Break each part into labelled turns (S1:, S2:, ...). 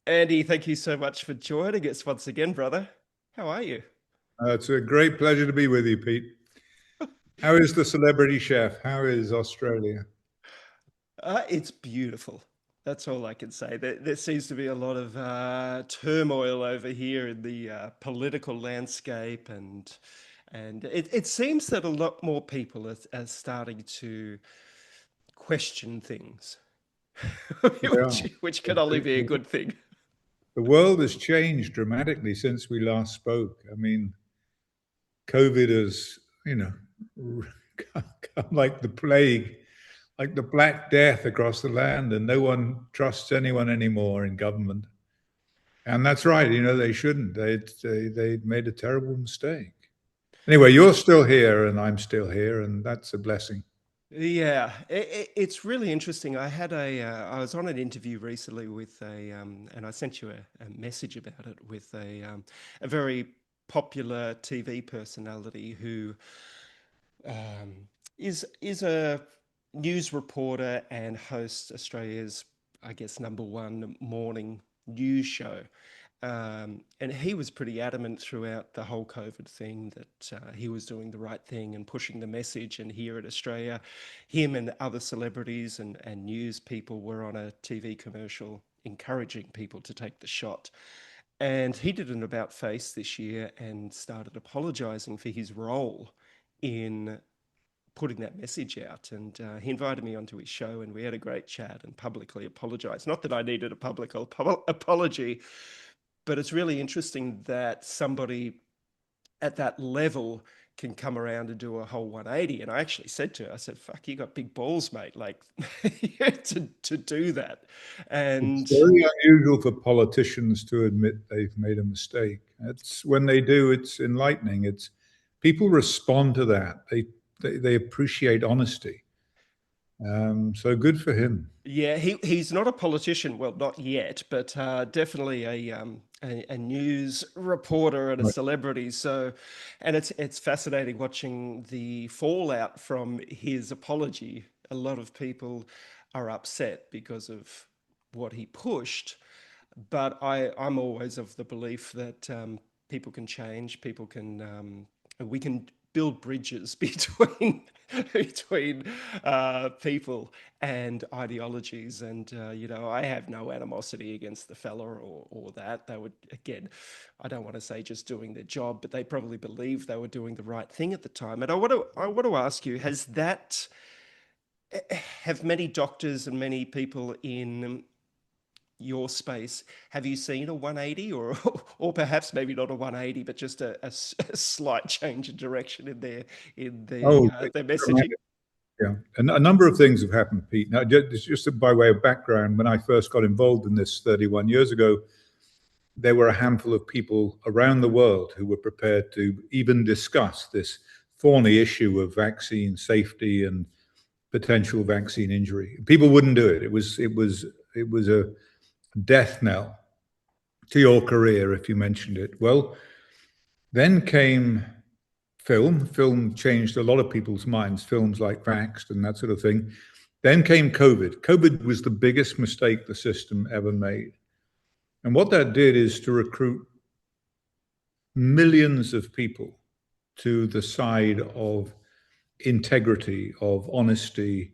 S1: Andy, thank you so much for joining us once again, brother. How are you?
S2: It's a great pleasure to be with you, Pete. How is the celebrity chef? How is Australia?
S1: It's beautiful. That's all I can say. There seems to be a lot of turmoil over here in the political landscape, and it seems that a lot more people are starting to question things,
S2: Yeah.
S1: which can only be a good thing.
S2: The world has changed dramatically since we last spoke. I mean, COVID has, come like the plague, like the Black Death across the land, and no one trusts anyone anymore in government. And that's right. They shouldn't. They made a terrible mistake. Anyway, you're still here, and I'm still here, and that's a blessing.
S1: Yeah, it's really interesting. I was on an interview recently with and I sent you a message about it with a very popular TV personality who is a news reporter and hosts Australia's, I guess, number one morning news show. And he was pretty adamant throughout the whole COVID thing that he was doing the right thing and pushing the message. And here at Australia, him and other celebrities and news people were on a TV commercial encouraging people to take the shot. And he did an about face this year and started apologizing for his role in putting that message out. And he invited me onto his show, and we had a great chat and publicly apologized. Not that I needed a public apology, but it's really interesting that somebody at that level can come around and do a whole 180. And I actually said to her, I said, fuck, you got big balls, mate, like to do that.
S2: It's
S1: And
S2: very unusual for politicians to admit they've made a mistake. It's when they do, it's enlightening. It's people respond to that. They appreciate honesty. So good for him.
S1: yeah, he's not a politician, well, not yet, but definitely a news reporter and a
S2: Right.
S1: celebrity. So, and it's fascinating watching the fallout from his apology. A lot of people are upset because of what he pushed, but I'm always of the belief that people can change, people can we can build bridges between between people and ideologies. And I have no animosity against the fella or that. They would, again, I don't want to say just doing their job, but they probably believe they were doing the right thing at the time. And I want to ask you, have many doctors and many people in your space, have you seen a 180, or perhaps maybe not a 180, but just a slight change in direction in
S2: Oh,
S1: their messaging?
S2: dramatic. Yeah. And a number of things have happened, Pete. Now, just by way of background, when I first got involved in this 31 years ago, there were a handful of people around the world who were prepared to even discuss this thorny issue of vaccine safety and potential vaccine injury. People wouldn't do it. It was a death knell to your career if you mentioned it. Well, then came film. Film changed a lot of people's minds, films like Vaxxed and that sort of thing. Then came COVID. COVID was the biggest mistake the system ever made. And what that did is to recruit millions of people to the side of integrity, of honesty,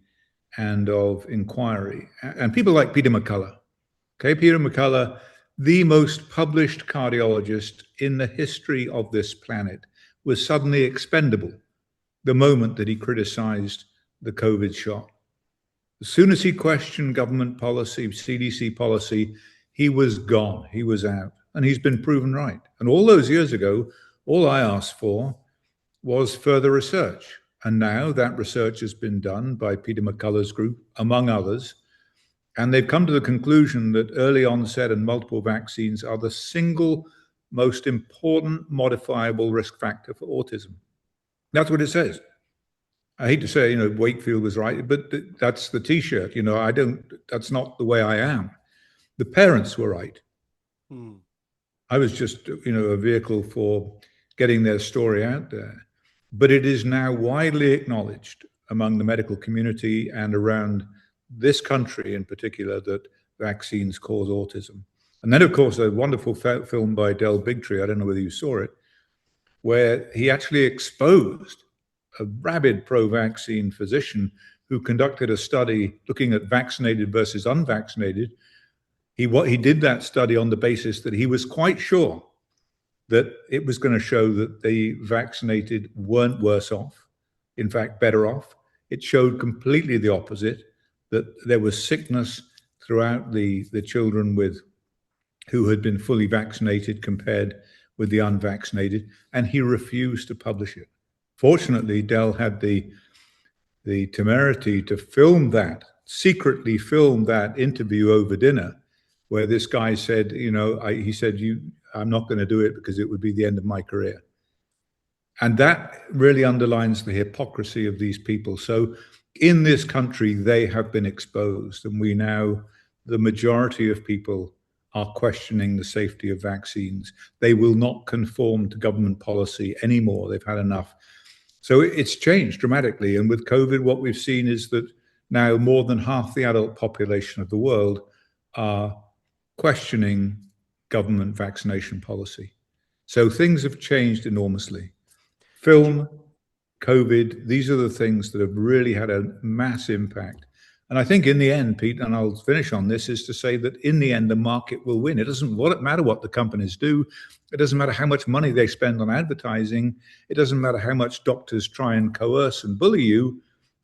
S2: and of inquiry. And people like Peter McCullough. Okay, Peter McCullough, the most published cardiologist in the history of this planet, was suddenly expendable the moment that he criticized the COVID shot. As soon as he questioned government policy, CDC policy, he was gone. He was out. And he's been proven right. And all those years ago, all I asked for was further research. And now that research has been done by Peter McCullough's group, among others. And they've come to the conclusion that early onset and multiple vaccines are the single most important modifiable risk factor for autism. That's what it says. I hate to say, Wakefield was right, but that's the T-shirt. That's not the way I am. The parents were right.
S1: Hmm.
S2: I was just, a vehicle for getting their story out there. But it is now widely acknowledged among the medical community and around this country in particular that vaccines cause autism. And then, of course, a wonderful film by Del Bigtree, I don't know whether you saw it, where he actually exposed a rabid pro-vaccine physician who conducted a study looking at vaccinated versus unvaccinated. He did that study on the basis that he was quite sure that it was going to show that the vaccinated weren't worse off, in fact, better off. It showed completely the opposite, that there was sickness throughout the children who had been fully vaccinated compared with the unvaccinated, and he refused to publish it. Fortunately, Dell had the temerity to secretly film that interview over dinner, where this guy said, he said, I'm not going to do it because it would be the end of my career. And that really underlines the hypocrisy of these people. So in this country, they have been exposed, and the majority of people are questioning the safety of vaccines. They will not conform to government policy anymore. They've had enough. So it's changed dramatically. And with COVID, what we've seen is that now more than half the adult population of the world are questioning government vaccination policy. So things have changed enormously.
S1: Did you
S2: Film, COVID, these are the things that have really had a mass impact. And I think in the end, Pete, and I'll finish on this, is to say that in the end, the market will win. It doesn't matter what the companies do. It doesn't matter how much money they spend on advertising. It doesn't matter how much doctors try and coerce and bully you.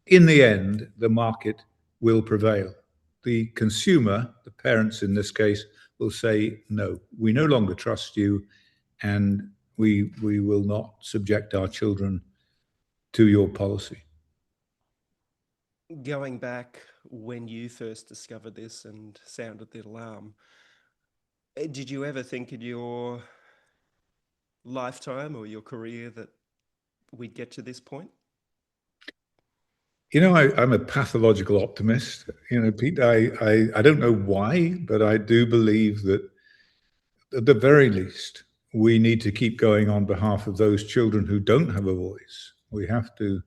S2: In the end, the market will prevail. The consumer, the parents in this case, will say, no, we no longer trust you, and we will not subject our children to your policy.
S1: Going back when you first discovered this and sounded the alarm, did you ever think in your lifetime or your career that we'd get to this point?
S2: I'm a pathological optimist. Pete, I don't know why, but I do believe that at the very least, we need to keep going on behalf of those children who don't have a voice. We have to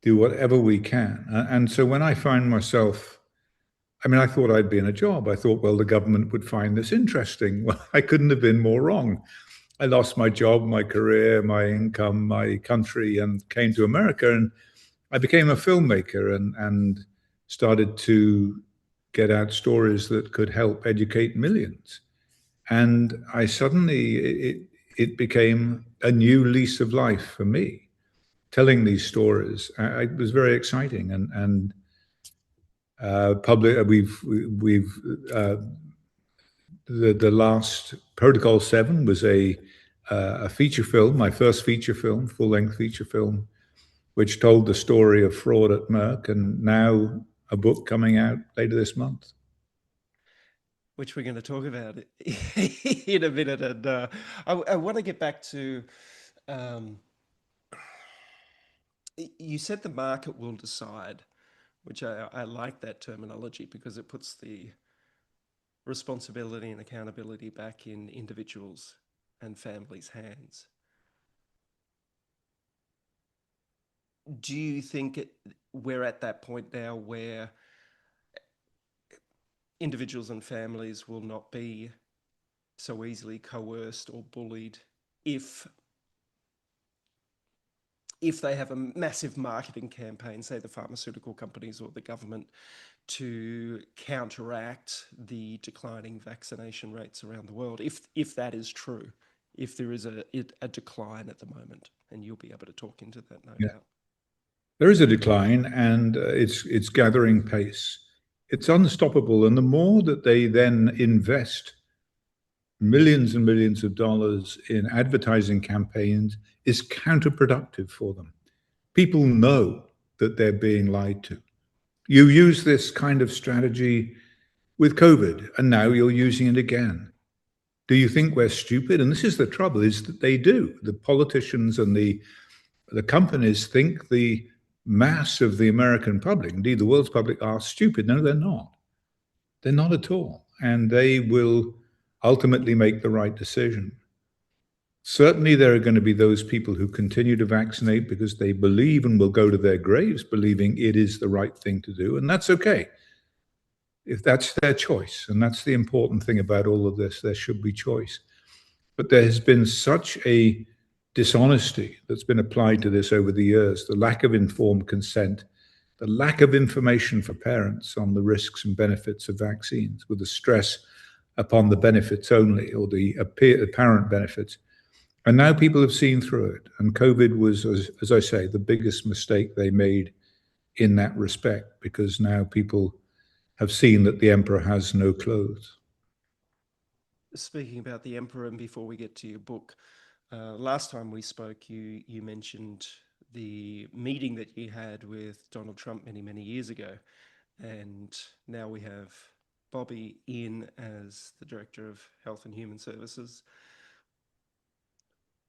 S2: do whatever we can. And so when I find myself, I thought I'd be in a job. I thought, well, the government would find this interesting. Well, I couldn't have been more wrong. I lost my job, my career, my income, my country, and came to America. And I became a filmmaker and started to get out stories that could help educate millions. And I suddenly, it became a new lease of life for me, telling these stories. It was very exciting. And the last Protocol 7 was a feature film, my first feature film, full-length feature film, which told the story of fraud at Merck, and now a book coming out later this month.
S1: Which we're going to talk about in a minute. And I want to get back to, um, you said the market will decide, which I like that terminology because it puts the responsibility and accountability back in individuals and families' hands. Do you think we're at that point now where individuals and families will not be so easily coerced or bullied if they have a massive marketing campaign, say the pharmaceutical companies or the government, to counteract the declining vaccination rates around the world, if that is true, if there is a decline at the moment, and you'll be able to talk into that, no doubt.
S2: There is a decline, and it's gathering pace. It's unstoppable, and the more that they then invest millions and millions of dollars in advertising campaigns is counterproductive for them. People know that they're being lied to. You use this kind of strategy with COVID, and now you're using it again. Do you think we're stupid? And this is the trouble, is that they do. The politicians and the companies think the mass of the American public, indeed the world's public, are stupid. No, they're not. They're not at all. And they will ultimately make the right decision. Certainly, there are going to be those people who continue to vaccinate because they believe and will go to their graves believing it is the right thing to do. And that's okay. if that's their choice. And that's the important thing about all of this. There should be choice. But there has been such a dishonesty that's been applied to this over the years, the lack of informed consent, the lack of information for parents on the risks and benefits of vaccines, with the stress upon the benefits only, or the apparent benefits. And now people have seen through it. And COVID was, as I say, the biggest mistake they made in that respect, because now people have seen that the emperor has no clothes.
S1: Speaking about the emperor, and before we get to your book, last time we spoke, you mentioned the meeting that you had with Donald Trump many years ago, and now we have Bobby in as the Director of Health and Human Services.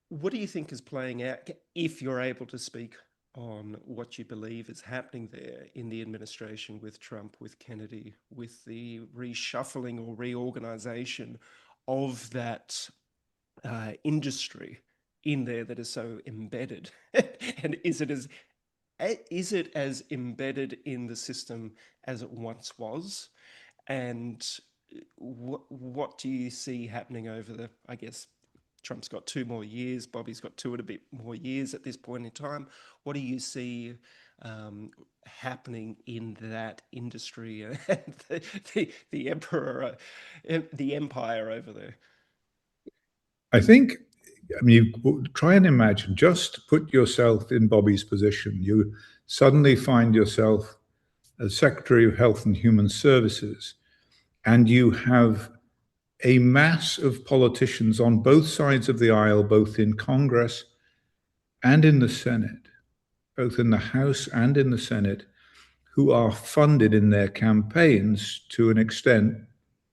S1: What do you think is playing out, if you're able to speak on what you believe is happening there in the administration with Trump, with Kennedy, with the reshuffling or reorganization of that industry in there that is so embedded? And is it as embedded in the system as it once was? And what do you see happening over the, I guess, Trump's got 2 more years, Bobby's got 2 and a bit more years at this point in time. What do you see happening in that industry and the emperor, the empire over there?
S2: I think, I mean, you try and imagine, just put yourself in Bobby's position. You suddenly find yourself as Secretary of Health and Human Services, and you have a mass of politicians on both sides of the aisle, both in Congress and in the Senate, both in the House and in the Senate, who are funded in their campaigns to an extent,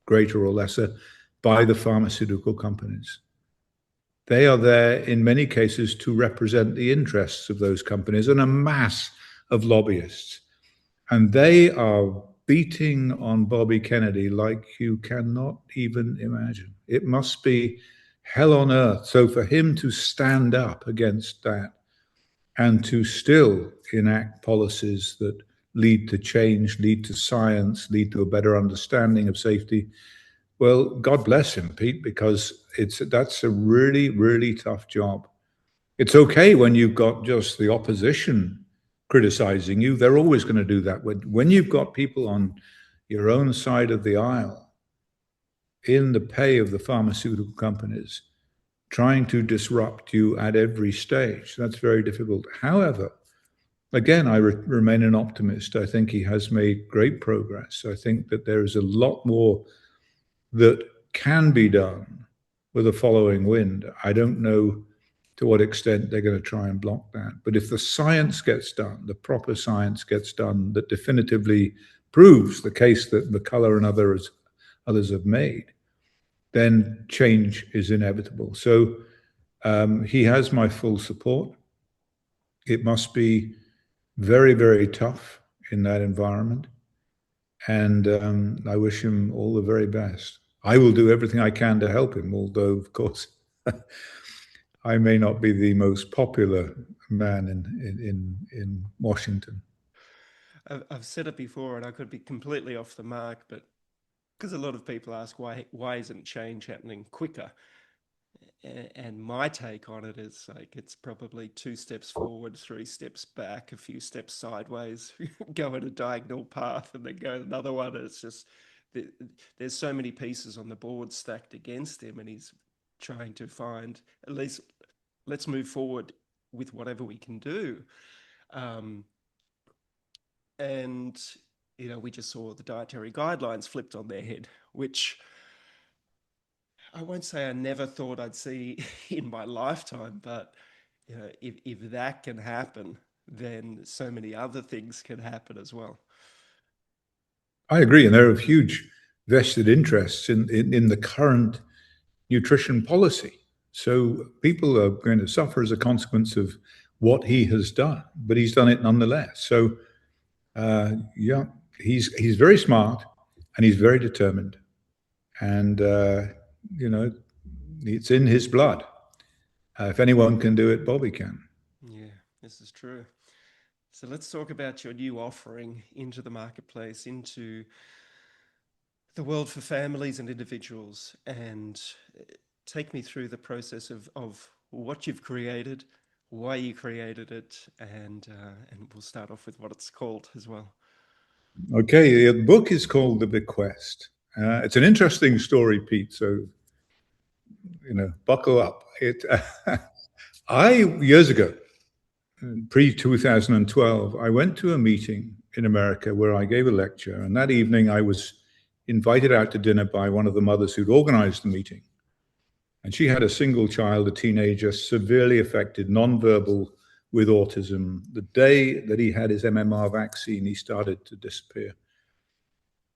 S2: greater or lesser, by the pharmaceutical companies. They are there in many cases to represent the interests of those companies, and a mass of lobbyists. And they are beating on Bobby Kennedy like you cannot even imagine. It must be hell on earth. So for him to stand up against that and to still enact policies that lead to change, lead to science, lead to a better understanding of safety, well, God bless him, Pete, because that's a really tough job. It's okay when you've got just the opposition criticizing you. They're always going to do that. When you've got people on your own side of the aisle in the pay of the pharmaceutical companies trying to disrupt you at every stage, that's very difficult. However, again, I remain an optimist. I think he has made great progress. I think that there is a lot more that can be done with a following wind. I don't know to what extent they're going to try and block that. But if the science gets done, the proper science gets done that definitively proves the case that McCullough and others have made, then change is inevitable. So he has my full support. It must be very tough in that environment. And I wish him all the very best. I will do everything I can to help him, although, of course, I may not be the most popular man in Washington.
S1: I've said it before, and I could be completely off the mark, but because a lot of people ask why isn't change happening quicker? And my take on it is like it's probably 2 steps forward, 3 steps back, a few steps sideways, go in a diagonal path, and then go another one. It's just there's so many pieces on the board stacked against him, and he's trying to find at least let's move forward with whatever we can do. Um, and we just saw the dietary guidelines flipped on their head, which I won't say I never thought I'd see in my lifetime, but if that can happen, then so many other things can happen as well.
S2: I agree, and there are huge vested interests in the current nutrition policy. So people are going to suffer as a consequence of what he has done, but he's done it nonetheless. So yeah, he's very smart and he's very determined, and you know it's in his blood. If anyone can do it, Bobby can.
S1: Yeah, this is true. So let's talk about your new offering into the marketplace, into the world for families and individuals, and take me through the process of what you've created, why you created it, and we'll start off with what it's called as well.
S2: Okay, the book is called The Bequest. It's an interesting story, Pete. So buckle up. I years ago, pre 2012, I went to a meeting in America where I gave a lecture, and that evening I was invited out to dinner by one of the mothers who'd organized the meeting. And she had a single child, a teenager, severely affected, nonverbal, with autism. The day that he had his MMR vaccine, he started to disappear.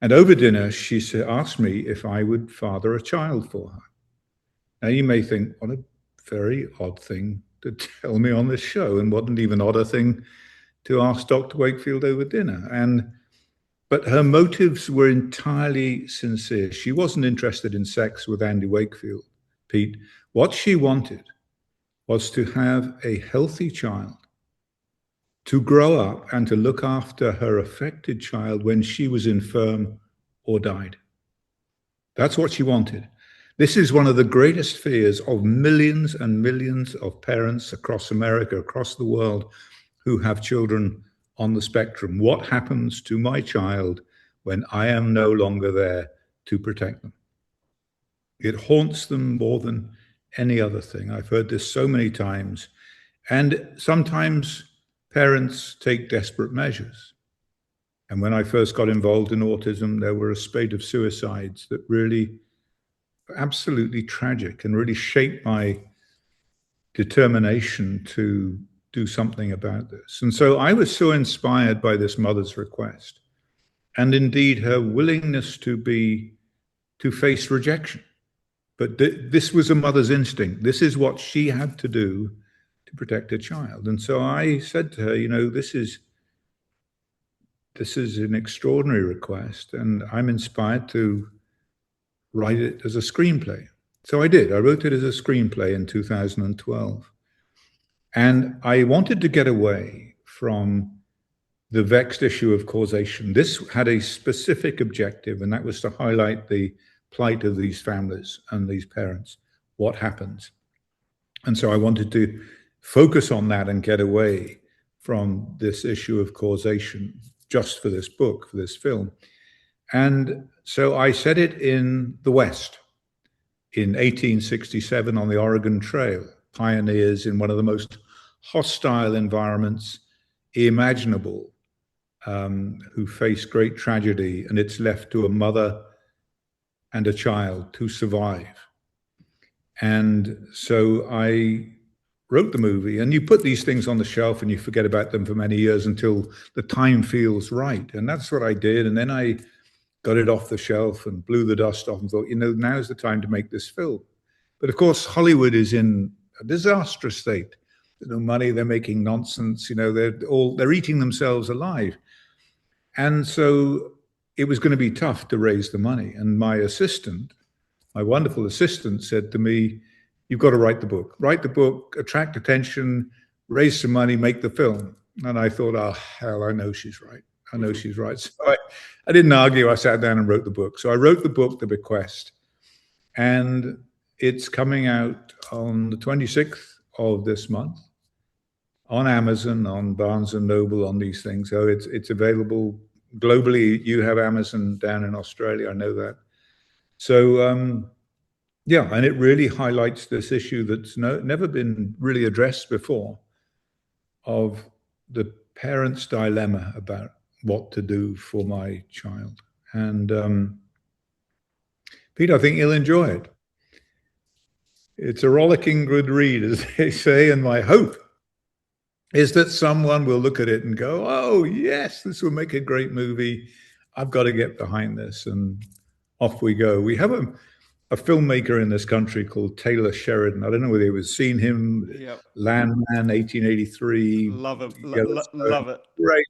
S2: And over dinner, she asked me if I would father a child for her. Now, you may think, what a very odd thing to tell me on this show, and what an even odder thing to ask Dr. Wakefield over dinner. But her motives were entirely sincere. She wasn't interested in sex with Andy Wakefield, Pete. What she wanted was to have a healthy child, to grow up and to look after her affected child when she was infirm or died. That's what she wanted. This is one of the greatest fears of millions and millions of parents across America, across the world, who have children on the spectrum. What happens to my child when I am no longer there to protect them? It haunts them more than any other thing. I've heard this so many times. And sometimes parents take desperate measures. And when I first got involved in autism, there were a spate of suicides that really absolutely tragic and really shaped my determination to do something about this. And so I was so inspired by this mother's request, and indeed her willingness to face rejection. But this was a mother's instinct. This is what she had to do to protect her child. And so I said to her, this is an extraordinary request, and I'm inspired to write it as a screenplay. So I did. I wrote it as a screenplay in 2012. And I wanted to get away from the vexed issue of causation. This had a specific objective, and that was to highlight the plight of these families and these parents. What happens? And so I wanted to focus on that and get away from this issue of causation just for this book, for this film. And so I set it in the West in 1867 on the Oregon Trail, pioneers in one of the most hostile environments imaginable, who face great tragedy, and it's left to a mother and a child to survive. And so I wrote the movie, and you put these things on the shelf and you forget about them for many years until the time feels right. And that's what I did. And then I got it off the shelf and blew the dust off and thought, now's the time to make this film. But of course, Hollywood is in a disastrous state. There's no money, they're making nonsense, they're eating themselves alive. And so it was going to be tough to raise the money. And my wonderful assistant said to me, you've got to write the book, attract attention, raise some money, make the film. And I thought, oh, hell, I know she's right. So I didn't argue. I sat down and wrote the book. So I wrote the book, The Bequest, and it's coming out on the 26th of this month on Amazon, on Barnes and Noble, on these things. So it's available globally. You have Amazon down in Australia, I know that. So yeah, and it really highlights this issue that's never been really addressed before, of the parent's dilemma about what to do for my child. And Pete, I think you'll enjoy it. It's a rollicking good read, as they say, and my hope is that someone will look at it and go, oh, yes, this will make a great movie. I've got to get behind this, and off we go. We have a filmmaker in this country called Taylor Sheridan. I don't know whether you've seen him.
S1: Yep.
S2: Landman, 1883.
S1: Love it. Love it.
S2: Right.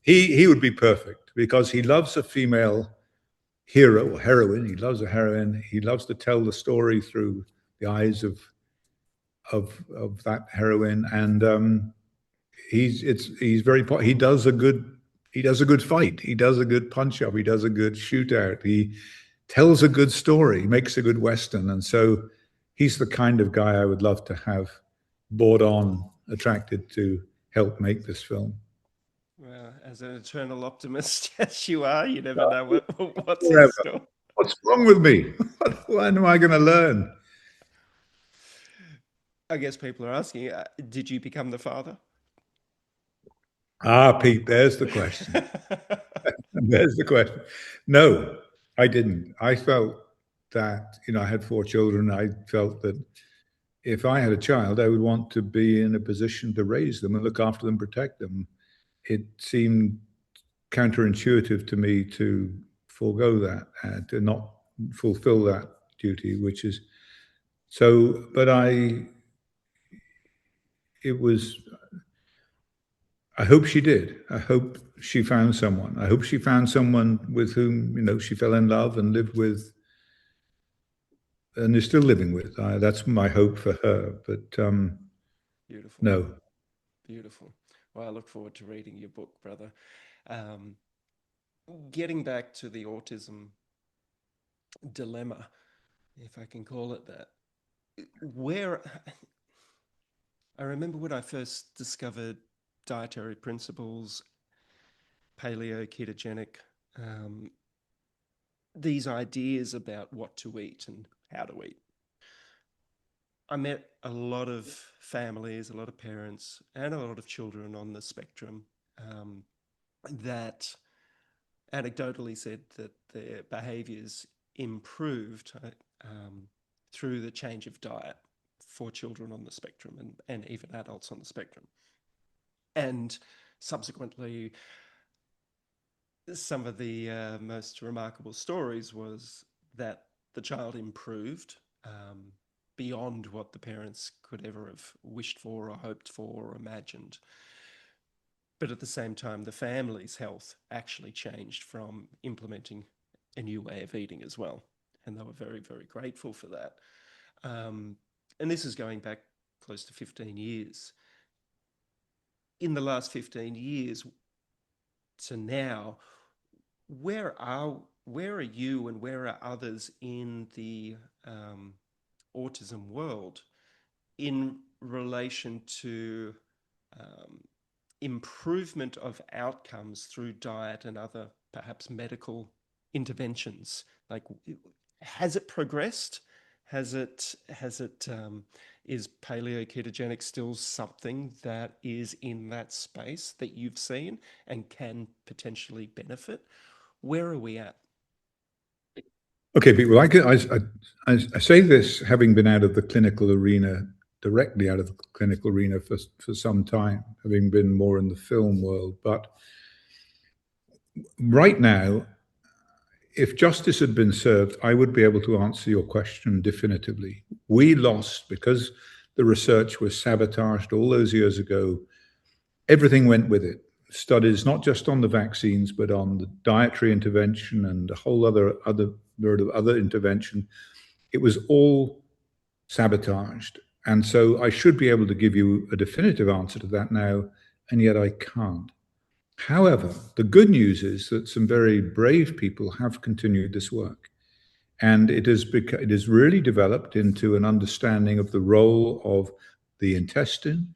S2: He would be perfect because he loves a female hero or heroine. He loves a heroine. He loves to tell the story through the eyes of that heroine, and he does a good He does a good fight. He does a good punch up. He does a good shootout. He tells a good story. He makes a good Western. And so he's the kind of guy I would love to have brought on, attracted to help make this film.
S1: Well, as an eternal optimist as you are, you never know what's in
S2: Forever.
S1: store.
S2: What's wrong with me? When am I going to learn?
S1: I guess people are asking, did you become the father?
S2: Ah, Pete, there's the question. There's the question. No, I didn't. I felt that, I had four children. I felt that if I had a child, I would want to be in a position to raise them and look after them, protect them. It seemed counterintuitive to me to forego that and to not fulfill that duty, which is so. But it was, I hope she did. I hope she found someone. I hope she found someone with whom, she fell in love and lived with and is still living with. That's my hope for her. But
S1: Beautiful,
S2: no.
S1: beautiful. Well, I look forward to reading your book, brother. Um, Getting back to the autism dilemma, if I can call it that, where I remember when I first discovered dietary principles, paleo, ketogenic, um, these ideas about what to eat and how to eat. I met a lot of families, a lot of parents, and a lot of children on the spectrum that anecdotally said that their behaviors improved through the change of diet for children on the spectrum and even adults on the spectrum. And subsequently, some of the most remarkable stories was that the child improved beyond what the parents could ever have wished for or hoped for or imagined. But at the same time, the family's health actually changed from implementing a new way of eating as well. And they were very, very grateful for that. Um, and this is going back close to 15 years. In the last 15 years to now, where are you and where are others in the autism world in relation to um, improvement of outcomes through diet and other perhaps medical interventions? Like, has it progressed? Is paleo ketogenic still something that is in that space that you've seen and can potentially benefit? Where are we at?
S2: Okay, Pete. Well, I say this having been out of the clinical arena, directly out of the clinical arena for some time, having been more in the film world. But right now, if justice had been served, I would be able to answer your question definitively. We lost because the research was sabotaged all those years ago. Everything went with it. Studies not just on the vaccines, but on the dietary intervention and a whole other intervention. It was all sabotaged. And so I should be able to give you a definitive answer to that now, and yet I can't. However, the good news is that some very brave people have continued this work. And it has really developed into an understanding of the role of the intestine,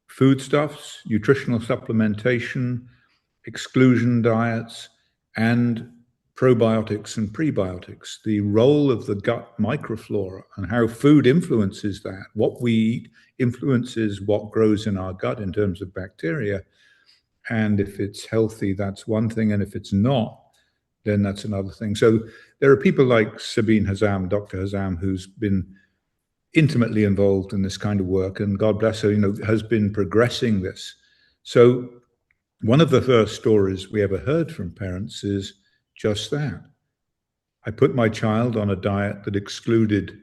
S2: foodstuffs, nutritional supplementation, exclusion diets, and probiotics and prebiotics, the role of the gut microflora and how food influences that. What we eat influences what grows in our gut in terms of bacteria. And if it's healthy, that's one thing. And if it's not, then that's another thing. So there are people like Sabine Hazam, Dr. Hazam, who's been intimately involved in this kind of work, and God bless her, has been progressing this. So one of the first stories we ever heard from parents is just that. I put my child on a diet that excluded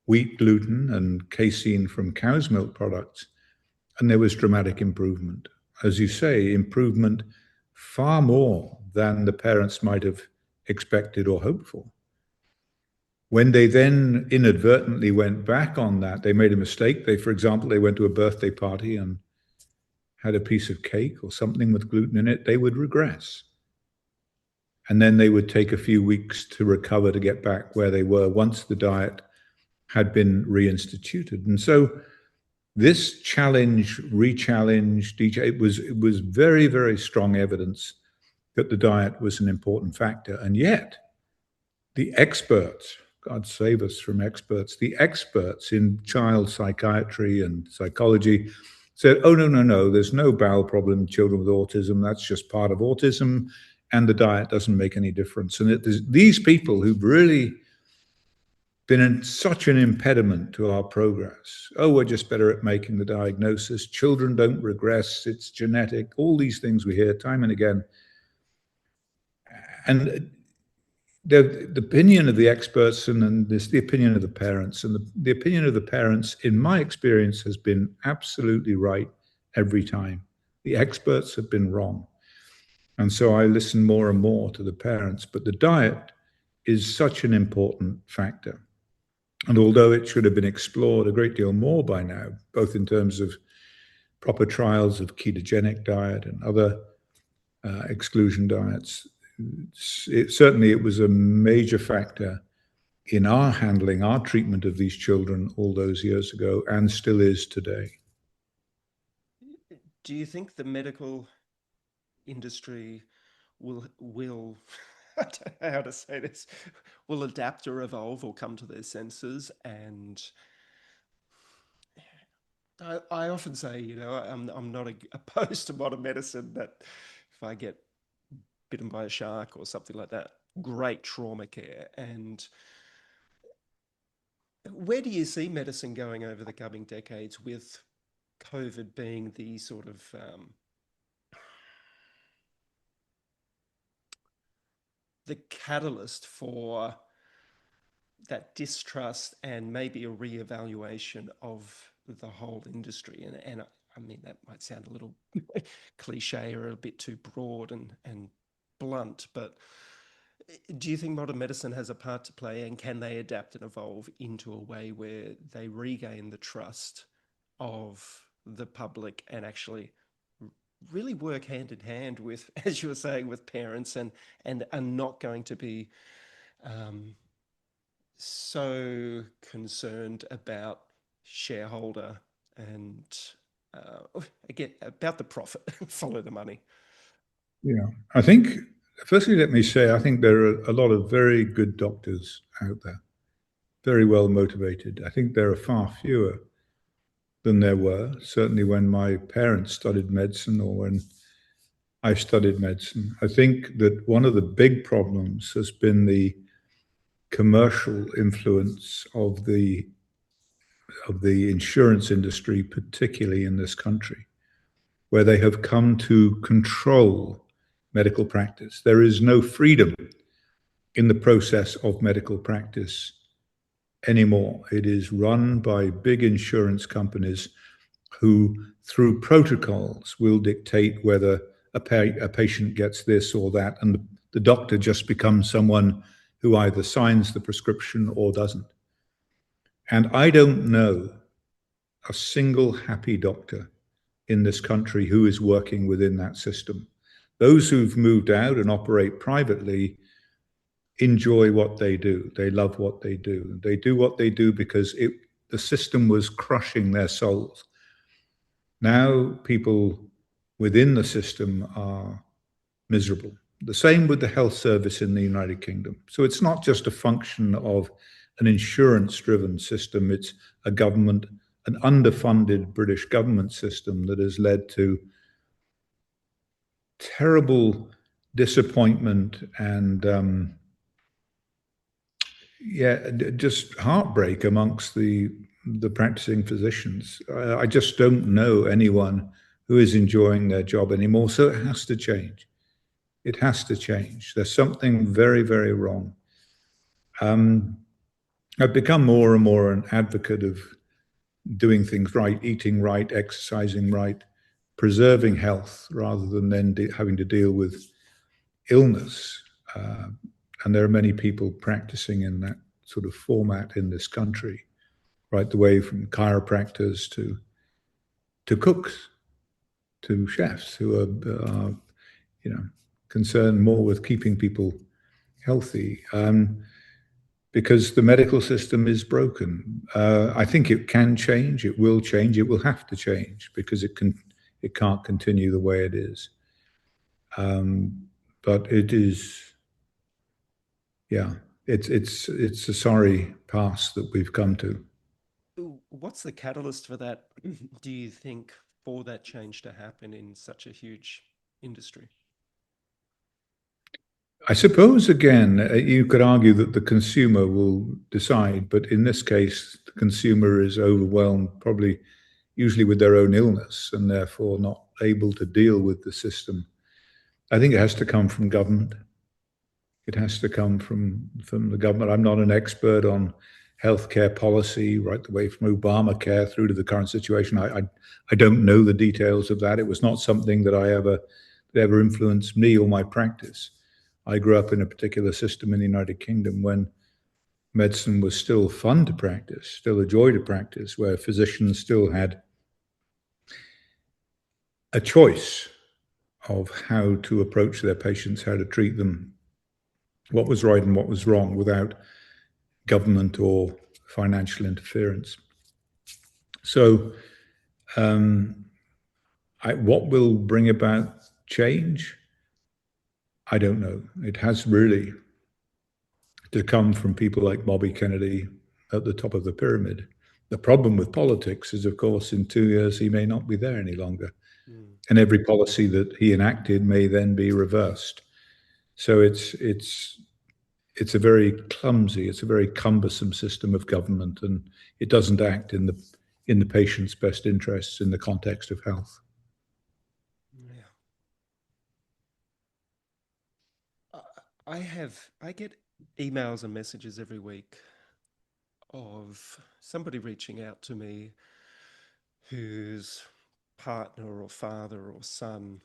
S2: wheat, gluten, and casein from cow's milk products, and there was dramatic improvement. As you say, improvement far more than the parents might have expected or hoped for. When they then inadvertently went back on that, they made a mistake. For example, they went to a birthday party and had a piece of cake or something with gluten in it, they would regress. And then they would take a few weeks to recover to get back where they were once the diet had been reinstituted. And so this challenge, re-challenge, it was very, very strong evidence that the diet was an important factor. And yet, the experts, God save us from experts, the experts in child psychiatry and psychology said, oh, no, no, no, there's no bowel problem in children with autism. That's just part of autism. And the diet doesn't make any difference. And these people who've really been such an impediment to our progress. Oh, we're just better at making the diagnosis. Children don't regress. It's genetic. All these things we hear time and again. And the opinion of the experts and this, the opinion of the parents, and the opinion of the parents, in my experience, has been absolutely right every time. The experts have been wrong. And so I listen more and more to the parents. But the diet is such an important factor. And although it should have been explored a great deal more by now, both in terms of proper trials of ketogenic diet and other exclusion diets, certainly it was a major factor in our handling, our treatment of these children all those years ago, and still is today.
S1: Do you think the medical industry will I don't know how to say this, will adapt or evolve or come to their senses? And I often say, I'm not opposed to modern medicine, that if I get bitten by a shark or something like that, great trauma care. And where do you see medicine going over the coming decades, with COVID being the sort of the catalyst for that distrust and maybe a reevaluation of the whole industry? And I mean, that might sound a little cliche or a bit too broad and blunt, but do you think modern medicine has a part to play, and can they adapt and evolve into a way where they regain the trust of the public and actually really work hand in hand with, as you were saying, with parents, and are not going to be um, so concerned about shareholder and again about the profit, follow the money?
S2: Yeah, I think, firstly, let me say, I think there are a lot of very good doctors out there, very well motivated. I think there are far fewer than there were, certainly when my parents studied medicine or when I studied medicine. I think that one of the big problems has been the commercial influence of the insurance industry, particularly in this country, where they have come to control medical practice. There is no freedom in the process of medical practice anymore. It is run by big insurance companies who, through protocols, will dictate whether a patient gets this or that, and the doctor just becomes someone who either signs the prescription or doesn't. And I don't know a single happy doctor in this country who is working within that system. Those who've moved out and operate privately enjoy what they do. They love what they do. They do what they do because the system was crushing their souls. Now people within the system are miserable. The same with the health service in the United Kingdom. So it's not just a function of an insurance-driven system, it's a government, an underfunded British government system that has led to terrible disappointment and just heartbreak amongst the practicing physicians. I just don't know anyone who is enjoying their job anymore. So it has to change. It has to change. There's something very, very wrong. I've become more and more an advocate of doing things right, eating right, exercising right, preserving health rather than then having to deal with illness. And there are many people practicing in that sort of format in this country, right the way from chiropractors to cooks, to chefs who are you know, concerned more with keeping people healthy. Because the medical system is broken. I think it can change. It will change. It will have to change because it can't continue the way it is. But it is, yeah, it's a sorry pass that we've come to.
S1: What's the catalyst for that, do you think, for that change to happen in such a huge industry?
S2: I suppose again, you could argue that the consumer will decide, but in this case, the consumer is overwhelmed, probably usually with their own illness, and therefore not able to deal with the system. I think it has to come from government. It has to come from the government. I'm not an expert on healthcare policy, right the way from Obamacare through to the current situation. I don't know the details of that. It was not something that ever influenced me or my practice. I grew up in a particular system in the United Kingdom when medicine was still fun to practice, still a joy to practice, where physicians still had a choice of how to approach their patients, how to treat them, what was right and what was wrong without government or financial interference. So, what will bring about change? I don't know. It has really to come from people like Bobby Kennedy at the top of the pyramid. The problem with politics is, of course, in 2 years he may not be there any longer,
S1: Mm.
S2: and every policy that he enacted may then be reversed. So it's a very clumsy, it's a very cumbersome system of government, and it doesn't act in the patient's best interests in the context of health.
S1: Yeah. I get emails and messages every week of somebody reaching out to me whose partner or father or son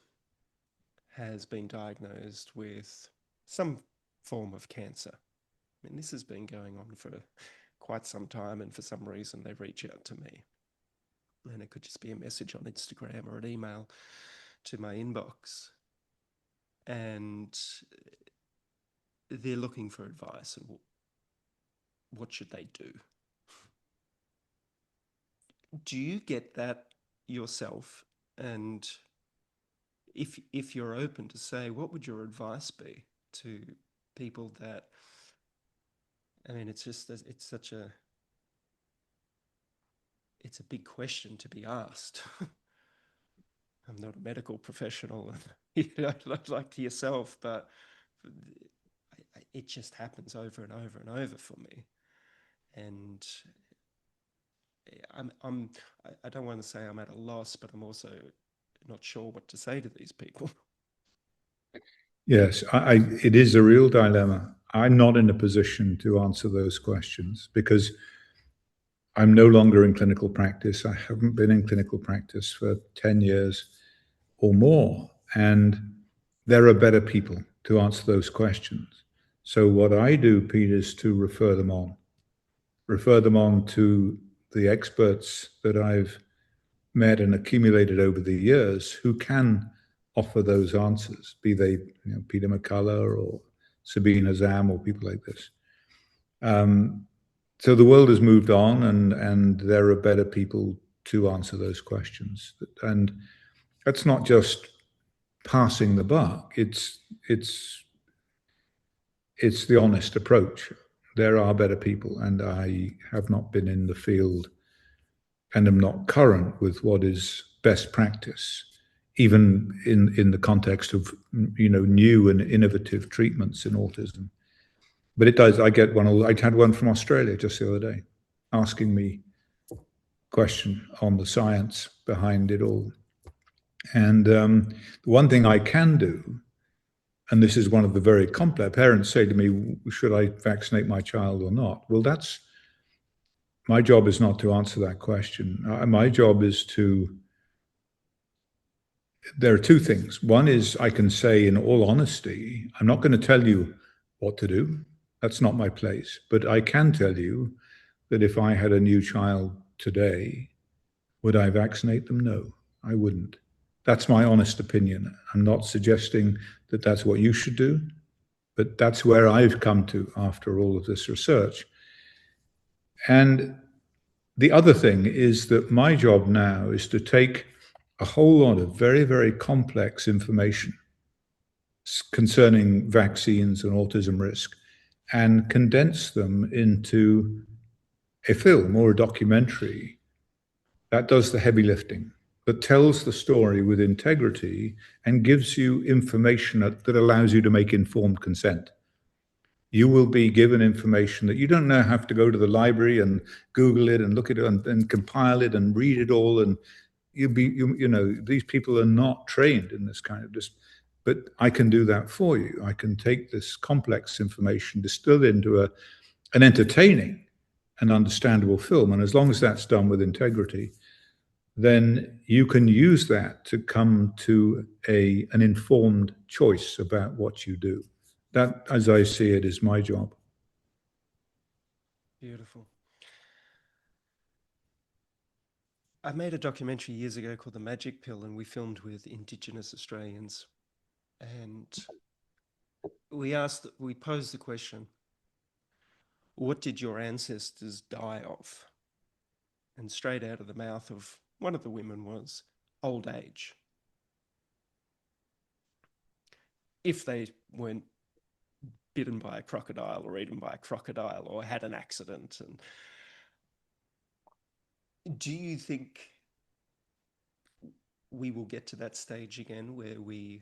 S1: has been diagnosed with some form of cancer. I mean, this has been going on for quite some time, and for some reason, they reach out to me. And it could just be a message on Instagram or an email to my inbox. And they're looking for advice and what should they do? Do you get that yourself? And if you're open to say, what would your advice be to people that, I mean, it's a big question to be asked. I'm not a medical professional, you know, like yourself, but it just happens over and over and over for me. And I'm I don't want to say I'm at a loss, but I'm also not sure what to say to these people.
S2: Yes, it is a real dilemma. I'm not in a position to answer those questions because I'm no longer in clinical practice. I haven't been in clinical practice for 10 years or more. And there are better people to answer those questions. So, what I do, Pete, is to refer them on to the experts that I've met and accumulated over the years who can offer those answers, be they Peter McCullough or Sabine Azam or people like this. So the world has moved on, and there are better people to answer those questions. And that's not just passing the buck. It's the honest approach. There are better people, and I have not been in the field and am not current with what is best practice, even in the context of new and innovative treatments in autism. But it does. I had one from Australia just the other day, asking me a question on the science behind it all. And the one thing I can do, and this is one of the very complex. Parents say to me, "Should I vaccinate my child or not?" Well, that's my job is not to answer that question. My job is to. There are two things. One is I can say, in all honesty, I'm not going to tell you what to do. That's not my place. But I can tell you that if I had a new child today, would I vaccinate them? No, I wouldn't. That's my honest opinion. I'm not suggesting that that's what you should do, but that's where I've come to after all of this research. And the other thing is that my job now is to take a whole lot of very, very complex information concerning vaccines and autism risk and condense them into a film or a documentary that does the heavy lifting, that tells the story with integrity and gives you information that allows you to make informed consent. You will be given information that you don't now have to go to the library and Google it and look at it and compile it and read it all. And you know, these people are not trained in this kind of just, but I can do that for you. I can take this complex information, distill it into an entertaining and understandable film. And as long as that's done with integrity, then you can use that to come to an informed choice about what you do. That, as I see it, is my job.
S1: Beautiful. I made a documentary years ago called The Magic Pill, and we filmed with Indigenous Australians. And we posed the question, what did your ancestors die of? And straight out of the mouth of one of the women was old age. If they weren't bitten by a crocodile or eaten by a crocodile or had an accident. And do you think we will get to that stage again where the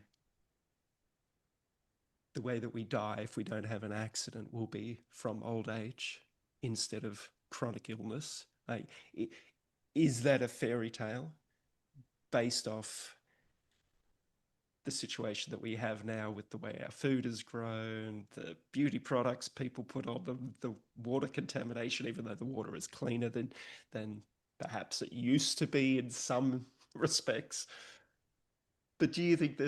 S1: way that we die if we don't have an accident will be from old age instead of chronic illness? Like, is that a fairy tale based off the situation that we have now with the way our food has grown, the beauty products people put on them, the water contamination, even though the water is cleaner than perhaps it used to be in some respects? But do you think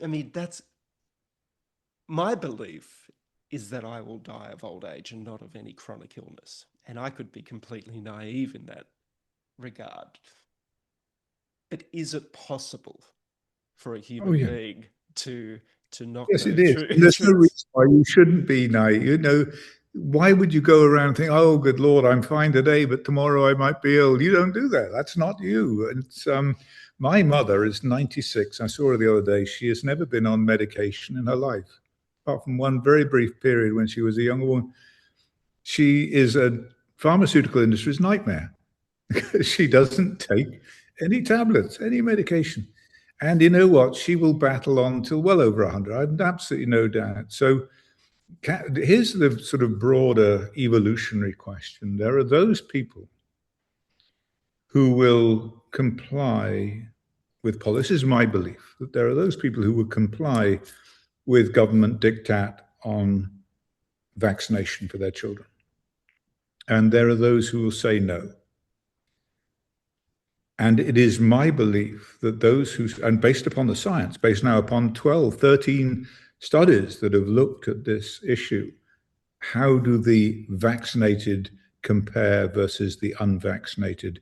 S1: I mean, that's my belief is that I will die of old age and not of any chronic illness. And I could be completely naive in that regard. But is it possible for a
S2: Oh
S1: human
S2: yeah,
S1: being to not
S2: yes,
S1: go
S2: it is.
S1: through
S2: And there's no
S1: through?
S2: reason why you shouldn't be naive. You know, why would you go around thinking, "Oh, good Lord, I'm fine today, but tomorrow I might be ill"? You don't do that. That's not you. And my mother is 96. I saw her the other day. She has never been on medication in her life, apart from one very brief period when she was a young woman. She is a pharmaceutical industry's nightmare. She doesn't take any tablets, any medication. And you know what? She will battle on till well over 100. I have absolutely no doubt. So here's the sort of broader evolutionary question. There are those people who will comply with policy. This is my belief that there are those people who will comply with government diktat on vaccination for their children. And there are those who will say no. And it is my belief that those who, and based upon the science, based now upon 12, 13 studies that have looked at this issue, how do the vaccinated compare versus the unvaccinated?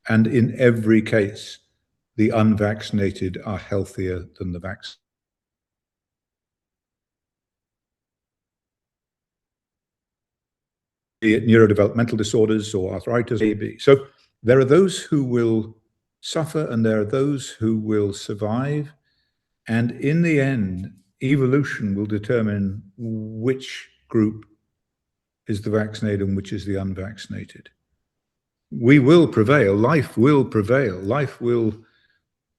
S2: And in every case, the unvaccinated are healthier than the vaccinated. Be it neurodevelopmental disorders or arthritis, maybe. So there are those who will suffer and there are those who will survive. And in the end, evolution will determine which group is the vaccinated and which is the unvaccinated. We will prevail, life will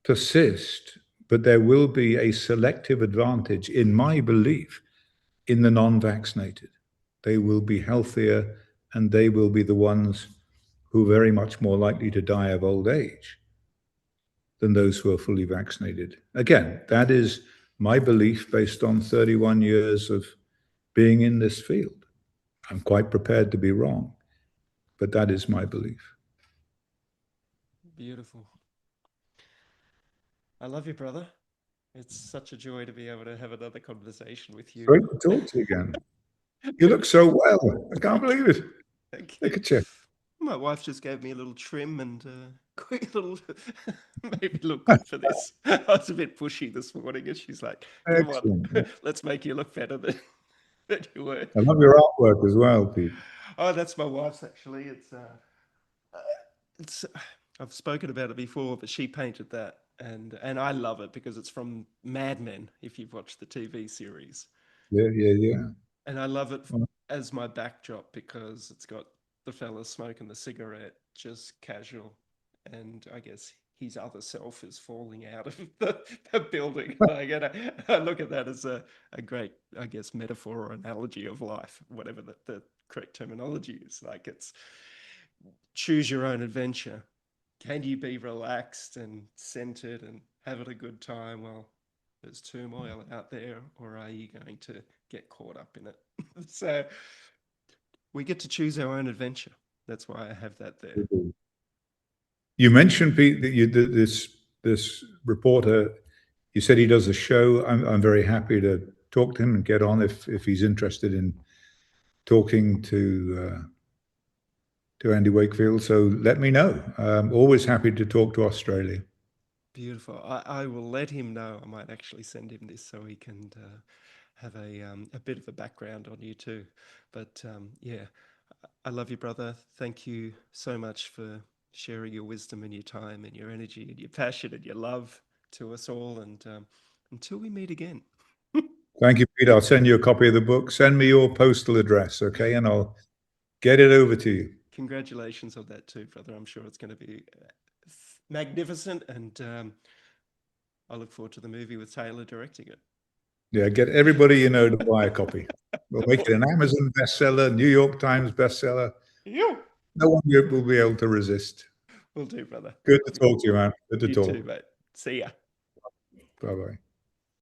S2: persist, but there will be a selective advantage, in my belief, in the non vaccinated. They will be healthier and they will be the ones who are very much more likely to die of old age than those who are fully vaccinated. Again, that is my belief based on 31 years of being in this field. I'm quite prepared to be wrong, but that is my belief.
S1: Beautiful. I love you, brother. It's such a joy to be able to have another conversation with you.
S2: Great to talk to you again. You look so well. I can't
S1: Thank you.
S2: believe it.
S1: Thank
S2: Look
S1: you.
S2: at you.
S1: My wife just gave me a little trim and quick little made me look good for this. I was a bit pushy this morning, and she's like, "Come on,
S2: Excellent. Yeah.
S1: let's make you look better than, than you were."
S2: I love your artwork as well, Pete.
S1: Oh, that's my wife's actually. It's I've spoken about it before, but she painted that, and I love it because it's from Mad Men. If you've watched the TV series,
S2: Yeah, yeah, yeah.
S1: and I love it
S2: Well,
S1: as my backdrop because it's got the fella smoking the cigarette, just casual, and I guess his other self is falling out of the building. Like, and I look at that as a great, I guess, metaphor or analogy of life, whatever the correct terminology is. Like, it's choose your own adventure. Can you be relaxed and centered and having a good time while there's turmoil out there, or are you going to get caught up in it? So we get to choose our own adventure. That's why I have that there.
S2: you mentioned, Pete, that this reporter. You said he does a show. I'm very happy to talk to him and get on if he's interested in talking to Andy Wakefield. So let me know. I'm always happy to talk to Australia.
S1: Beautiful. I will let him know. I might actually send him this so he can have a bit of a background on you too. But yeah, I love you, brother. Thank you so much for sharing your wisdom and your time and your energy and your passion and your love to us all. And until we meet again,
S2: Thank you, Pete. I'll send you a copy of the book. Send me your postal address, okay, and I'll get it over to you.
S1: congratulations on that too, brother. I'm sure it's going to be magnificent. And I look forward to the movie with Taylor directing it.
S2: Yeah, get everybody you know to buy a copy. We'll make it an Amazon bestseller, New York Times bestseller.
S1: You
S2: No one will be able to resist.
S1: will do, brother.
S2: Good to talk to you, man. Good to
S1: You too,
S2: talk.
S1: mate. See ya.
S2: Bye bye.